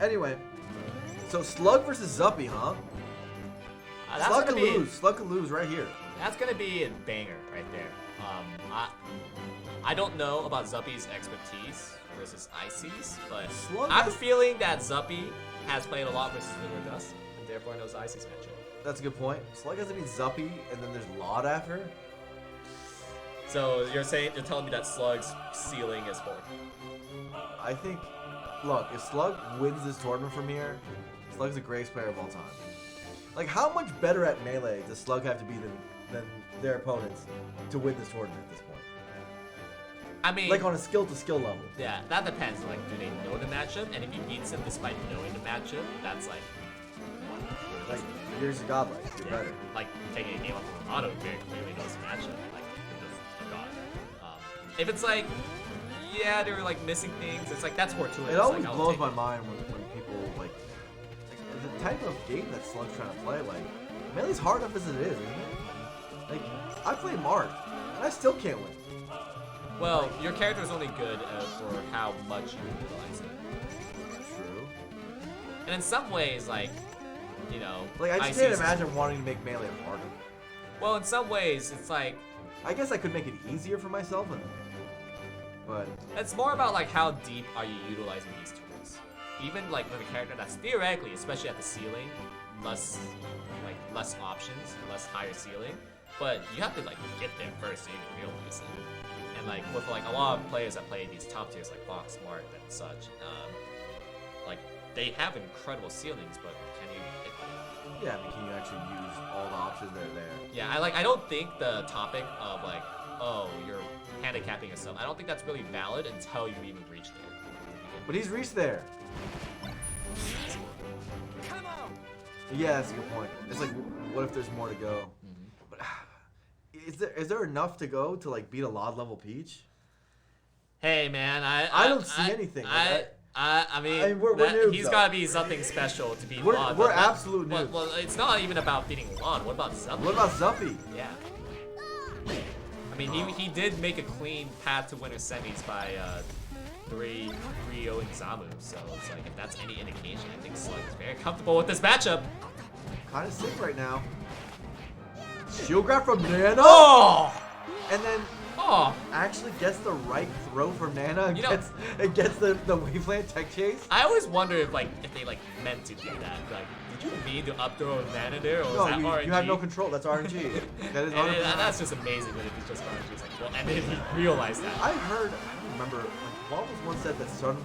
Anyway, so SluG versus Zuppy, huh? SluG can lose. SluG can lose right here. That's gonna be a banger right there. I don't know about Zuppy's expertise versus Icy's, but I'm feeling that Zuppy has played a lot versus Lunar Dust, and therefore knows Icy's matchup. That's a good point. SluG has to beat Zuppy, and then there's Laud after. So you're telling me that SluG's ceiling is 4? I think, look, if SluG wins this tournament from here, SluG's the greatest player of all time. Like, how much better at Melee does SluG have to be than their opponents to win this tournament at this point? I mean, like on a skill-to-skill level. Yeah, that depends. Like, do they know the matchup? And if he beats him despite knowing the matchup, that's like here's a godlike. You're better. Like taking a game off of Auto very clearly knows the matchup. Like, a god. If it's like, yeah, they were like missing things. It's like that's fortuitous. It always like, blows my mind when people like the type of game that SluG's trying to play. Like, Melee's hard enough as it is, isn't it? Like, I play Mark, and I still can't win. Well, your character is only good for how much you utilize it. True. And in some ways, like, you know, like I just can't imagine wanting to make Melee harder. Well, in some ways, it's like, I guess I could make it easier for myself, but it's more about like how deep are you utilizing these tools. Even like with a character that's theoretically, especially at the ceiling, less options, less higher ceiling, but you have to like get there first so you can realize it. And like with like a lot of players that play these top tiers like Fox, Smart, and such, like they have incredible ceilings, but can you hit them? Yeah, I mean, can you actually use all the options that are there? Yeah, I don't think the topic of like, oh, you're handicapping yourself, I don't think that's really valid until you even reach there. But he's reached there. Come on. Yeah, that's a good point. It's like, what if there's more to go? But is there enough to go to like beat a Laud level Peach? Hey man, I don't see anything. I mean we're noobs, he's though. Gotta be something special to beat We're Laud. We're absolute noobs. Well, it's not even about beating Laud. What about Zuppy? What about Zuppy? Yeah. I mean, he did make a clean path to winner semis by 3-0 in Zamu, so it's like if that's any indication, I think SluG is very comfortable with this matchup. Kind of sick right now. Shield grab from Nana. Oh! And then actually gets the right throw from Nana and gets the waveland tech chase. I always wonder if they meant to do that. Like, did you mean to up throw Nana there, or was that RNG? You have no control. That's RNG. That is RNG. That's just amazing that if it's just RNG. It's like, well, and then he realized that. I don't remember. Like, Waffles once said that some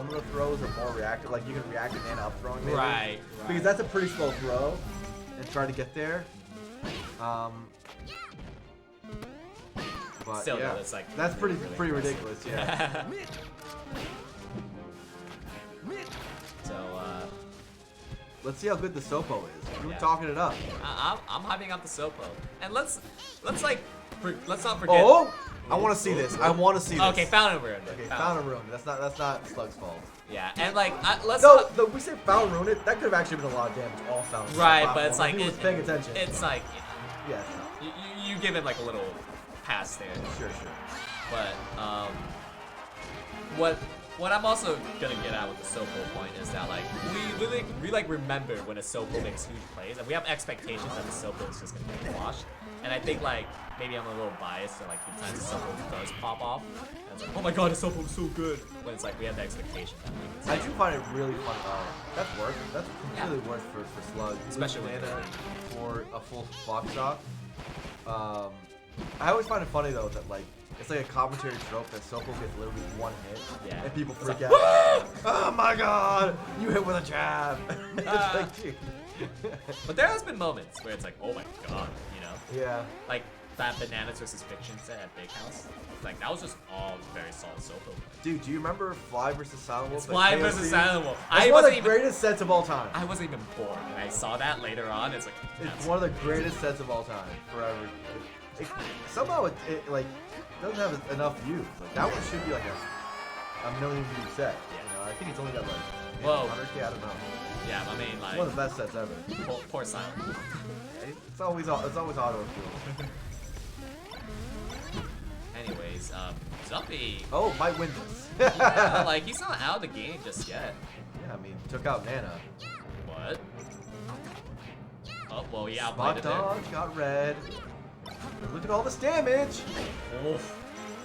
of the throws are more reactive. Like you can react to Nana up throwing. Maybe. Right. Because that's a pretty slow throw, and try to get there. But still, yeah, that's pretty ridiculous. Yeah. So let's see how good the Sopo is. We're talking it up. I'm hyping up the Sopo, and let's not forget. Oh, I want to see this. I want to see this. Okay, Fountain Ruin. Okay, Fountain Ruin. That's not SluG's fault. Yeah, and like let's. No, we said Fountain Ruin. That could have actually been a lot of damage. All Fountain. Right, but it's like he was paying attention. It's like, yeah, you give it like a little pass there. Sure. But what I'm also gonna get at with the Sopo point is that like we remember when a Sopo makes huge plays, and we have expectations that the Sopo is just gonna get washed. And I think like maybe I'm a little biased to like the times the Sopo does pop off. And it's like, oh my god, the Sopo is so good. When it's like we have the expectation that I do find it really fun. That's worth. That's really worth for SluG, especially with Nana for a full box shot. I always find it funny though that like it's like a commentary trope that Sopo gets literally one hit, and people freak out. Oh my god, you hit with a jab. It's like, dude. But there has been moments where it's like, oh my god, you know? Yeah. Like that Bananas versus Fiction set at Big House. Like that was just all very solid Sopo. Dude, do you remember Fly versus Silent Wolf? Fly versus Silent Wolf. It's one of the greatest sets of all time. I wasn't even born when I saw that later on. It's like it's one of the greatest sets of all time, forever. Somehow it like doesn't have enough views. Like that one should be like a million view set. You know, I think it's only got like 100K. I don't know. Yeah, I mean like one of the best sets ever. Poor Silent. It's always auto fuel. Anyways, Zuppy. Oh, might win this. Yeah, like he's not out of the game just yet. Yeah, I mean, took out Nana. What? Oh, well, yeah, Spot dodge, got red. Look at all this damage. Oof.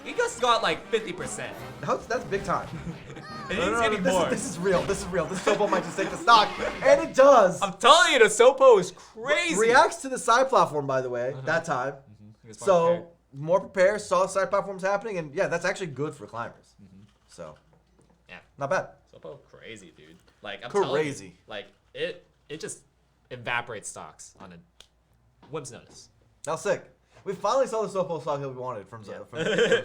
He just got like 50%. That's big time. And he's getting more. This is real. This is real. This Sopo might just take the stock. And it does. I'm telling you, the Sopo is crazy. Reacts to the side platform, by the way, that time. So, more prepared, saw side platforms happening, and yeah, that's actually good for climbers. So, yeah, not bad. Sopo crazy, dude. Like, I'm telling Crazy. you, like, it just evaporates stocks on a whim's notice. That was sick. We finally saw the Sopo stock that we wanted from Slug.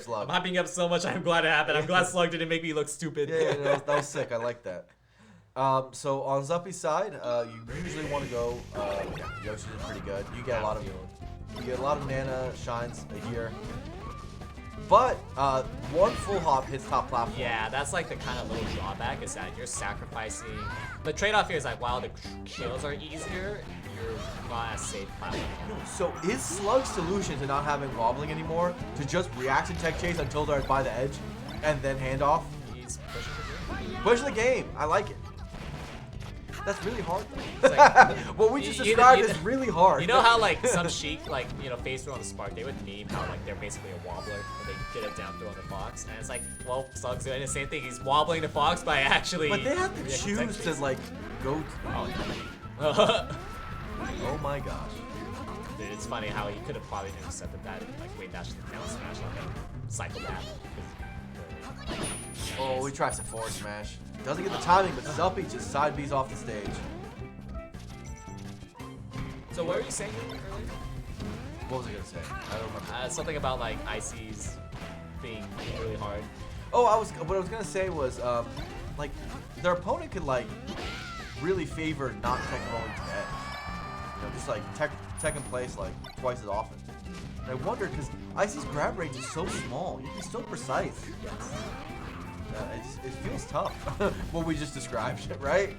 Slug. I'm hyping up so much. I'm glad it happened. I'm glad Slug didn't make me look stupid. Yeah, that was sick. I like that. So on Zuppy's side, you usually want to go. Yoshi's is pretty good. You get a lot of Nana shines a year. But one full hop hits top platform. Yeah, that's like the kind of little drawback is that you're sacrificing. The trade-off here is like while the kills are easier, you're not as safe platform. So is Slug's solution to not having wobbling anymore to just react to tech chase until they're by the edge and then hand off? He's pushing the game. Pushing the game. I like it. That's really hard. Like, what we just described is really hard. You know how like some Sheik, like, you know, phase through on the Spark, they would meme how like they're basically a wobbler when they get a down throw on the Fox, and it's like, well, Slug's doing the same thing. He's wobbling the Fox by actually. But they have to choose to like go. Oh my gosh. Dude, it's funny how he could have probably intercepted that and like wait dash the down smash like a cycle that. Oh, he tries to forward smash. Doesn't get the timing, but Zuppy just side B's off the stage. So what were you saying earlier? What was I gonna say? I don't remember. Something about like ICs being really hard. Oh, what I was gonna say was like their opponent could like really favor not tech rolling to the edge. You know, just like tech in place like twice as often. And I wondered because IC's grab range is so small, you can be so precise. Yes. It feels tough. What we just described, right?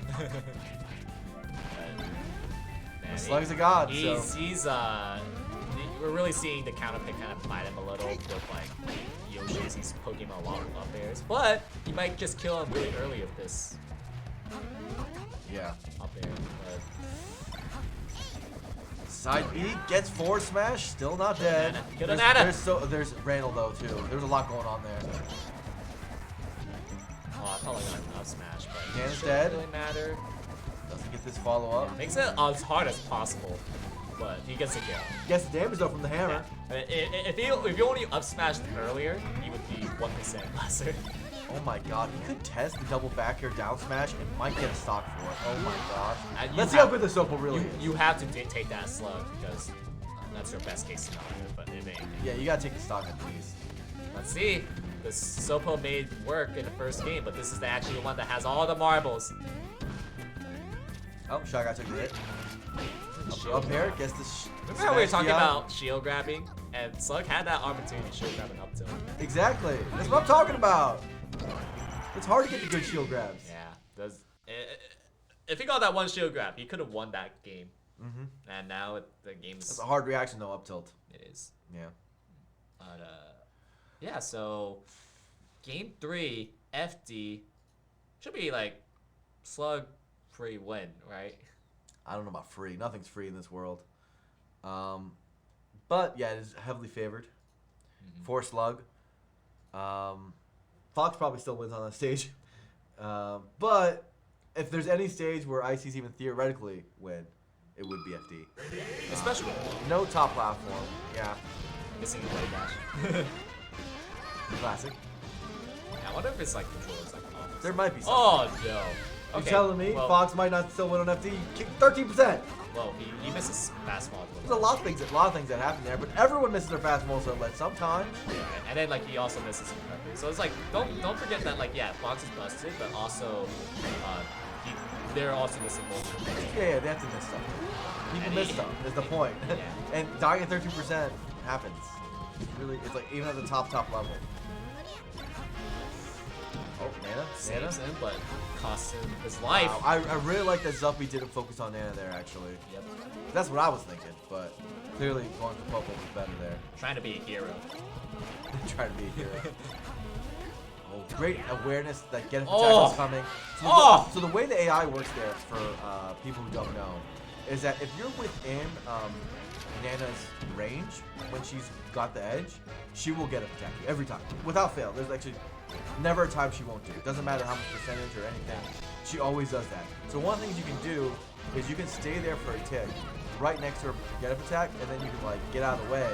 Man, Slug's a god. We're really seeing the counter pick kind of bite him a little with like Yoshi's. He's poking him a lot with up airs, but he might just kill him really early with this. Yeah. Up air. Side B gets forward smash, still not dead. Kill the Nana. There's Randall though too. There's a lot going on there. Oh, I probably got enough smash, but Nana's it dead. doesn't really matter. Doesn't get this follow up. Makes it as hard as possible, but he gets a kill. Gets the damage though from the hammer. Yeah. If you only up smashed earlier, he would be 1% lesser. Oh my god, he could test the double back air down smash and might get a stock for it. Oh my gosh. And Let's see how good the Sopo really is. You have to take that slug because that's your best case scenario, but it may. Yeah, you gotta take the stock at least. Let's see. The Sopo made work in the first game, but this is actually the one that has all the marbles. Oh, Shy Guy took the hit. Up air, gets the Remember how we were talking about shield grabbing? And Slug had that opportunity to shield grab an up tilt. Exactly. That's what I'm talking about. It's hard to get the good shield grabs. Yeah. If he got that one shield grab, he could have won that game. And now the game's... It's a hard reaction though, up tilt. It is. Yeah. But, yeah, so... Game 3, FD, should be like Slug free win, right? I don't know about free. Nothing's free in this world. But yeah, it is heavily favored for Slug. Fox probably still wins on that stage. But if there's any stage where ICs even theoretically win, it would be FD. Especially no top platform. Yeah. missing the play dash. Classic. I wonder if it's like controls like off. There might be something. Oh no. You're Okay, telling me well, Fox might not still win on FD? 13%. Well, he misses fastball. There's a lot of things that happen there, but everyone misses their fastball so like sometimes. And then like he also misses some recovery. So it's like don't forget that like yeah, Fox is busted, but also they're also missing multiple. Yeah, they have to miss stuff. People miss stuff. Is the point. Yeah. And dying at 13% happens. It's like even at the top level. Oh, Nana? Saves him, but costs him his life. Wow. I really like that Zuppy didn't focus on Nana there, actually. Yep. That's what I was thinking, but clearly going for Popo was better there. Trying to be a hero. Trying to be a hero. great awareness that get attack Oh. is coming. So, Oh. so the way the AI works there for people who don't know is that if you're within Nana's range when she's got the edge, she will get attack you every time without fail. There's actually never a time she won't do it. Doesn't matter how much percentage or anything. She always does that. So one of the things you can do is you can stay there for a tick right next to her get up attack, and then you can like get out of the way,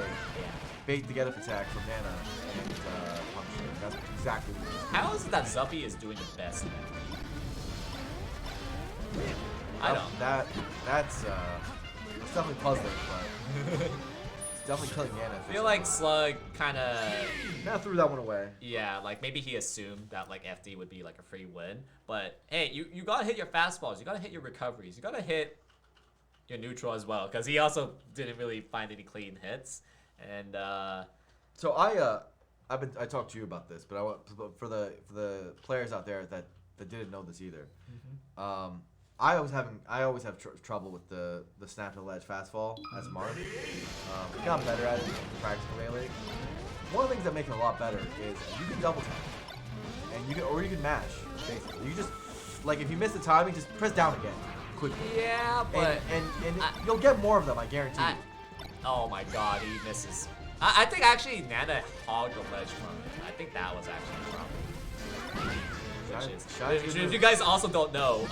bait the get up attack from Nana, and punch her. That's exactly what it is. How is it that Zuppy is doing the best? I don't. That's it's definitely puzzling, but it's definitely killing Nana. I feel like SluG kind of. Now threw that one away. Yeah, like maybe he assumed that like FD would be like a free win, but hey, you gotta hit your fastballs, you gotta hit your recoveries, you gotta hit your neutral as well, because he also didn't really find any clean hits, and So I talked to you about this, but I want for the players out there that didn't know this either. I always have trouble with the snap to the ledge fastball as Mark. I've gotten better at it practicing lately. One of the things that make it a lot better is you can double tap, and you can mash. Basically, you just like if you miss the timing, just press down again quickly. yeah, but and you'll get more of them, I guarantee you. oh my god, he misses. I think actually Nana hogged the ledge from him. I think that was actually the problem. Which is, if you guys also don't know,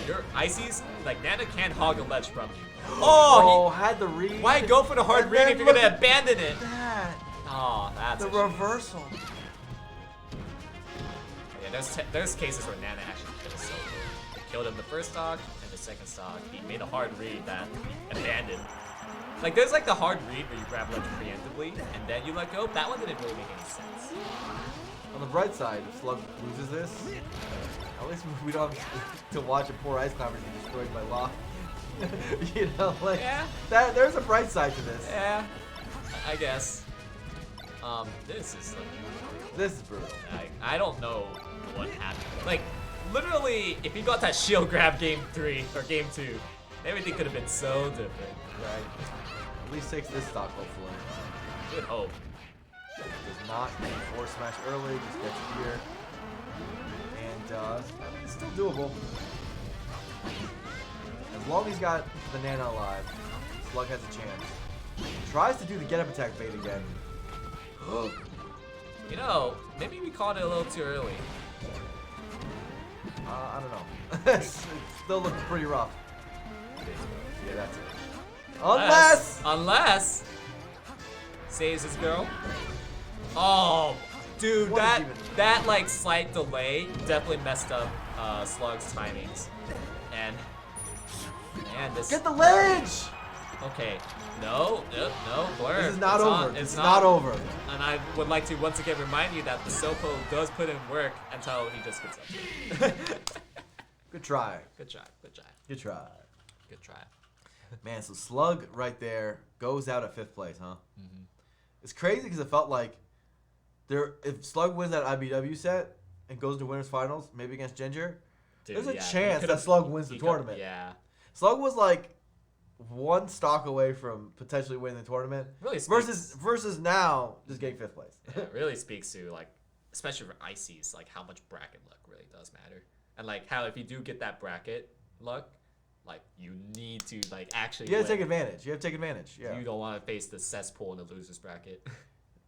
your ices, like Nana can't hog a ledge from you. Oh, had the read. Why go for the hard And read then if you're look gonna at abandon it? that. Oh, that's The a shame. reversal. Yeah, there's cases where Nana actually killed so he killed him the first stock and the second stock. He made a hard read that he abandoned. Like there's like the hard read where you grab ledge preemptively and then you let go. That one didn't really make any sense. On the bright side, if SluG loses this, at least we don't have to watch a poor ice climber get destroyed by lock. You know, like Yeah. there's a bright side to this. Yeah, I guess. This is like, This is brutal. I don't know what happened. Like, literally, if he got that shield grab game 3 or game 2, everything could have been so different. Right. At least takes this stock, hopefully. Good hope. Does not force smash early, just gets here. And it's still doable. As long as he's got the Nana alive, SluG has a chance. Tries to do the get up attack bait again. You know, maybe we called it a little too early. I don't know. It's still looking pretty rough. Yeah, that's it. Unless saves his girl. Oh, dude, What is that like slight delay definitely messed up SluG's timings. And man, this. Get the ledge! Okay, no, Blur. This is not It's over. It's not over. And I would like to once again remind you that the Sopo does put in work until he just gets up. Good try. Good try. Good try. Good try. Good try. Man, so SluG right there goes out at 5th place, huh? It's crazy because it felt like if SluG wins that IBW set and goes to winners finals, maybe against Ginger, Dude, there's a yeah, chance that SluG wins the tournament. Yeah. SluG was like one stock away from potentially winning the tournament. Really speaks, versus now just getting 5th place. yeah, it really speaks to like, especially for ICs, like how much bracket luck really does matter, and like how if you do get that bracket luck, like you need to like actually. You have to win. take advantage. You have to take advantage. Yeah. You don't want to face the cesspool in the losers bracket.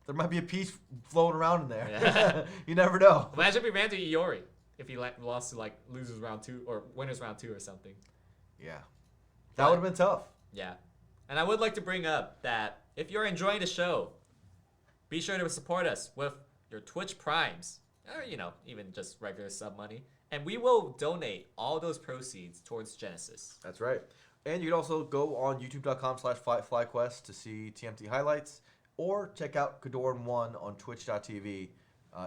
There might be a piece floating around in there. Yeah. You never know. Imagine if we ran to Iori if he lost to like losers round 2 or winners round 2 or something. Yeah. That would have been tough. Yeah. And I would like to bring up that if you're enjoying the show, be sure to support us with your Twitch Primes, or, you know, even just regular sub money. And we will donate all those proceeds towards Genesis. That's right. And you can also go on youtube.com/FlyQuest to see TMT highlights, or check out Kadoran1 on twitch.tv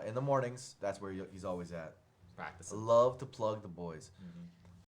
in the mornings. That's where he's always at. Practice. Love to plug the boys.